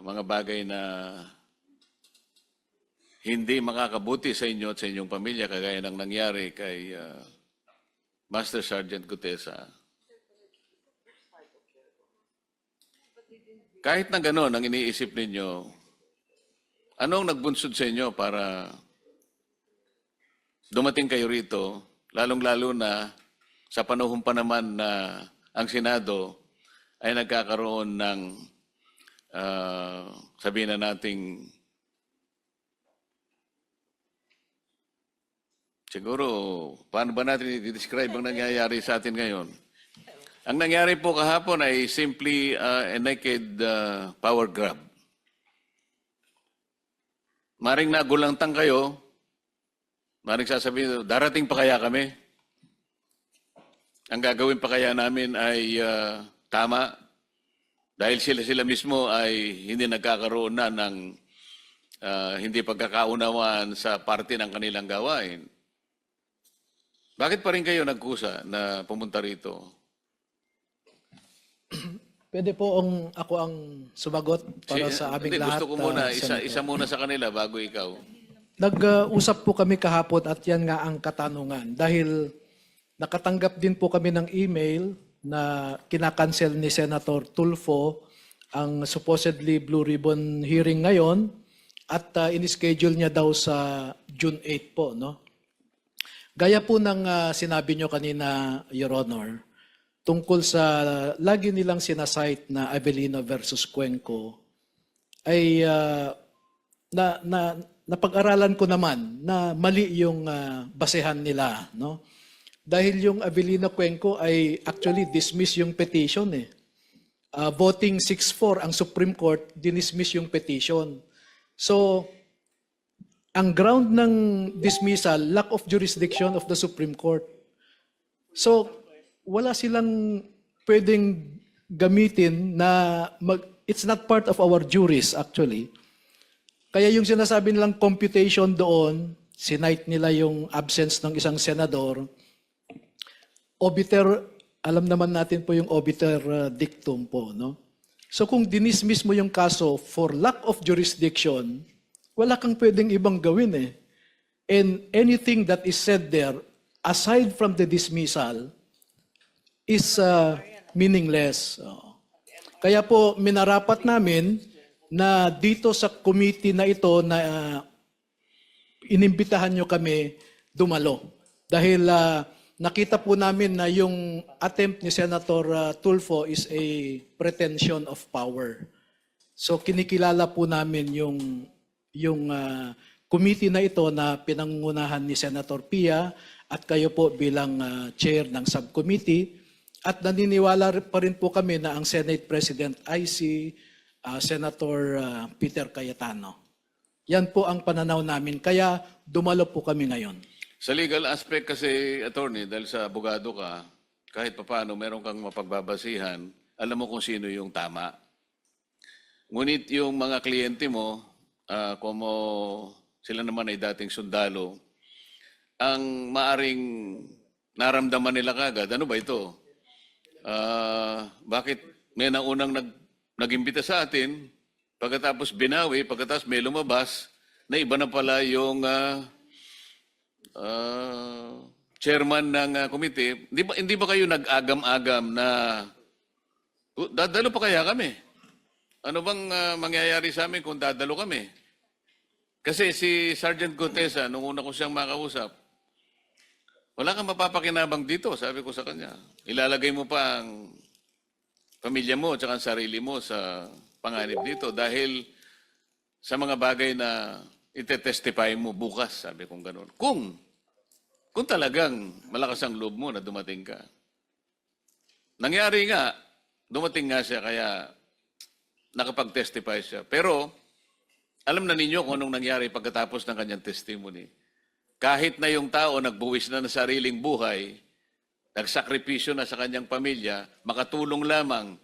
mga bagay na hindi makakabuti sa inyo at sa inyong pamilya kagaya ng nangyari kay Master Sergeant Gutesa. Kahit na gano'n ang iniisip ninyo, anong nagbunsod sa inyo para dumating kayo rito, lalong-lalo na sa panahon pa naman na ang Senado ay nagkakaroon ng sabihin na nating siguro, paano ba natin i-describe ang nangyayari sa atin ngayon? Ang nangyari po kahapon ay simply a naked power grab. Maring nagulantang kayo, maring sasabihin, darating pa kaya kami? Ang gagawin pa kaya namin ay tama? Dahil sila mismo ay hindi nagkakaroon na ng hindi pagkakaunawaan sa parte ng kanilang gawain. Bakit pa rin kayo nagkusa na pumunta rito? Pwede po ako ang sumagot para sa aming hindi, lahat. gusto ko muna, Senator. isa muna sa kanila bago ikaw. Nag-usap po kami kahapon at yan nga ang katanungan. Dahil nakatanggap din po kami ng email na kinakancel ni Senator Tulfo ang supposedly Blue Ribbon hearing ngayon at in-schedule niya daw sa June 8 po. No? Gaya po ng sinabi nyo kanina, Your Honor, tungkol sa lagi nilang sinasite na Avellino versus Cuenco, ay napag-aralan ko naman na mali yung basehan nila. No? Dahil yung Avellino Cuenco ay actually dismiss yung petition. Voting 6-4 ang Supreme Court, dinismiss yung petition. So, ang ground ng dismissal, lack of jurisdiction of the Supreme Court. So, wala silang pwedeng gamitin na it's not part of our juris actually. Kaya yung sinasabi nilang computation doon, sinite nila yung absence ng isang senador. Obiter, alam naman natin po yung obiter dictum po, no? So kung dinismiss mo yung kaso for lack of jurisdiction, wala kang pwedeng ibang gawin eh. And anything that is said there, aside from the dismissal, is meaningless. Kaya po minarapat namin na dito sa committee na ito na inimbitahan nyo kami dumalo. Dahil nakita po namin na yung attempt ni Senator Tulfo is a pretension of power. So kinikilala po namin yung committee na ito na pinangunahan ni Senator Pia at kayo po bilang chair ng subcommittee. At naniniwala pa rin po kami na ang Senate President ay si Senator Peter Cayetano. Yan po ang pananaw namin. Kaya dumalo po kami ngayon. Sa legal aspect kasi, attorney, dahil sa abogado ka, kahit papaano meron kang mapagbabasihan, alam mo kung sino yung tama. Ngunit yung mga kliyente mo, como sila naman ay dating sundalo, ang maaring naramdaman nila kagad, ano ba ito? Bakit may naunang nag-imbita sa atin, pagkatapos binawi, pagkatapos may lumabas, na iba na pala yung chairman ng committee. Hindi ba kayo nag-agam-agam na dadalo pa kaya kami? Ano bang mangyayari sa amin kung dadalo kami? Kasi si Sergeant Gutesa, nung una ko siyang makausap, wala kang mapapakinabang dito, sabi ko sa kanya. Ilalagay mo pa ang pamilya mo at ang sarili mo sa panganib dito dahil sa mga bagay na itetestify mo bukas, sabi kong ganun. Kung talagang malakas ang loob mo na dumating ka. Nangyari nga, dumating nga siya kaya nakapag-testify siya. Pero alam na ninyo kung anong nangyari pagkatapos ng kanyang testimony. Kahit na yung tao nagbuwis na ng sariling buhay, nagsakripisyo na sa kanyang pamilya, makatulong lamang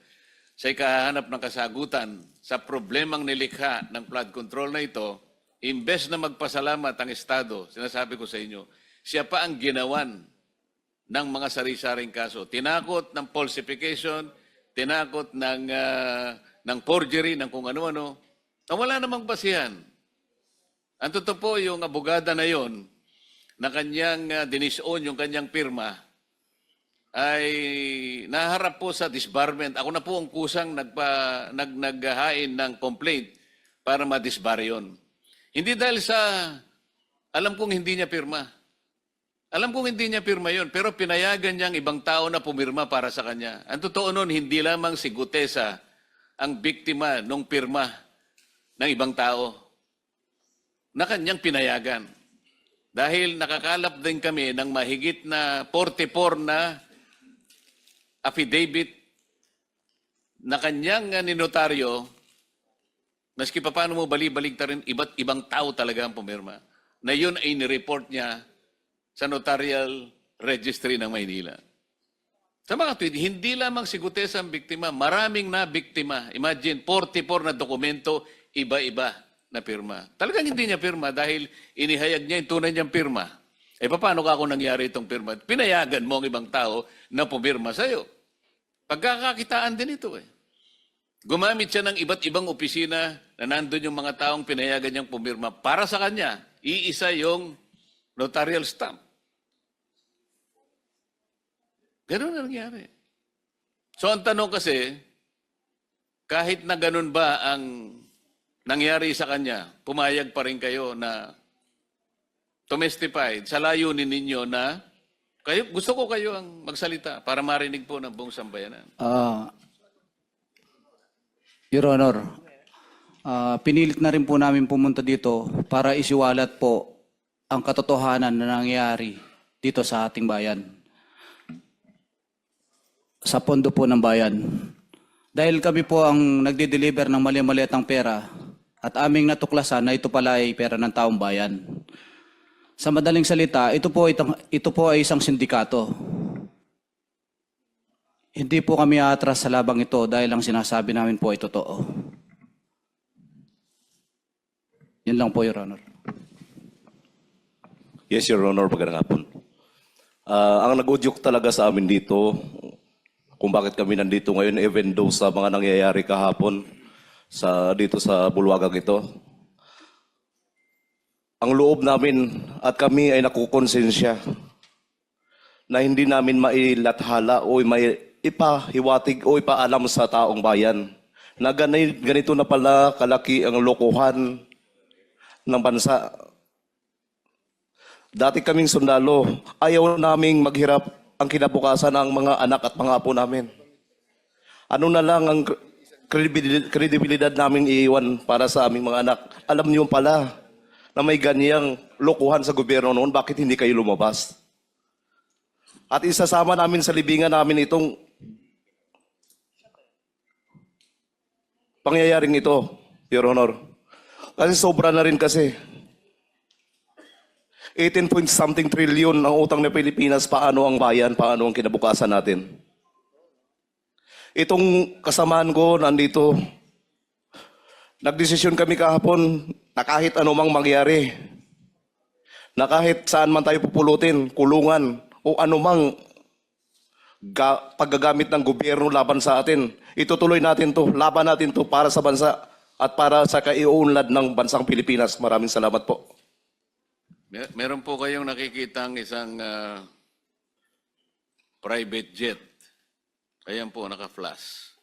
sa ikahanap ng kasagutan sa problemang nilikha ng flood control na ito, imbes na magpasalamat ang Estado, sinasabi ko sa inyo, siya pa ang ginawan ng mga sari-saring kaso. Tinakot ng falsification, tinakot ng ng forgery, ng kung ano-ano, na wala namang basihan. Ang totoo po, yung abogada na yon na kanyang dinisown yung kanyang pirma, ay naharap po sa disbarment. Ako na po ang kusang naghahain ng complaint para ma-disbar yun. Hindi dahil sa, alam kong hindi niya pirma. Alam kong hindi niya pirma yun, pero pinayagan niyang ibang tao na pumirma para sa kanya. Ang totoo nun, hindi lamang si Gutesa ang biktima ng pirma ng ibang tao na kanyang pinayagan. Dahil nakakalap din kami ng mahigit na 44 na affidavit na kanyang ninotaryo, maski pa paano mo bali-balik rin, iba't ibang tao talaga ang pumirma, na yun ay nireport niya sa Notarial Registry ng Maynila. Sa mga tweet, hindi lamang si Gutesa ang biktima, maraming na biktima. Imagine, 44 na dokumento, iba-iba na pirma. Talagang hindi niya pirma dahil inihayag niya yung tunay niyang pirma. Paano ka ako nangyari itong pirma? Pinayagan mo ang ibang tao na pumirma sa'yo. Pagkakakitaan din ito eh. Gumamit siya ng iba't ibang opisina na nandun yung mga taong pinayagan niyang pumirma. Para sa kanya, iisa yung notarial stamp. Ganun na nangyari. So ang tanong kasi, kahit na ganun ba ang nangyari sa kanya, pumayag pa rin kayo na tumestify sa layunin ninyo na kayo, gusto ko kayo ang magsalita para marinig po ng buong sambayanan. Your Honor, pinilit na rin po namin pumunta dito para isiwalat po ang katotohanan na nangyayari dito sa ating bayan. Sa pondo po ng bayan. Dahil kami po ang nagde-deliver ng mali-maliatang pera at aming natuklasan na ito pala ay pera ng taong bayan. Sa madaling salita, ito po ay isang sindikato. Hindi po kami atras sa labang ito dahil ang sinasabi namin po ay totoo. Yan lang po, Your Honor. Yes, Your Honor, magandang hapon. Ang nag-udyok talaga sa amin dito, kung bakit kami nandito ngayon, even though sa mga nangyayari kahapon dito sa bulwagang ito, ang loob namin at kami ay nakukonsensya na hindi namin mailathala o ipahiwatig o ipaalam sa taong bayan na ganito na pala kalaki ang lokohan ng bansa. Dati kaming sundalo, ayaw naming maghirap ang kinabukasan ng mga anak at mga apo namin. Ano na lang ang kredibilidad namin iiwan para sa aming mga anak? Alam niyo pala na may ganyang lokohan sa gobyerno noon, bakit hindi kayo lumabas? At isasama namin sa libingan namin itong pangyayaring ito, Your Honor. Kasi sobra na rin kasi. 18-point-something trillion ang utang ng Pilipinas, paano ang bayan, paano ang kinabukasan natin. Itong kasamaan ko nandito, nagdesisyon kami kahapon na kahit anumang mangyari, na kahit saan man tayo pupulutin, kulungan, o anumang paggagamit ng gobyerno laban sa atin, itutuloy natin to, laban natin to para sa bansa at para sa kaiuunlad ng bansang Pilipinas. Maraming salamat po. Meron po kayong nakikitang isang private jet. Ayan po, naka-flash.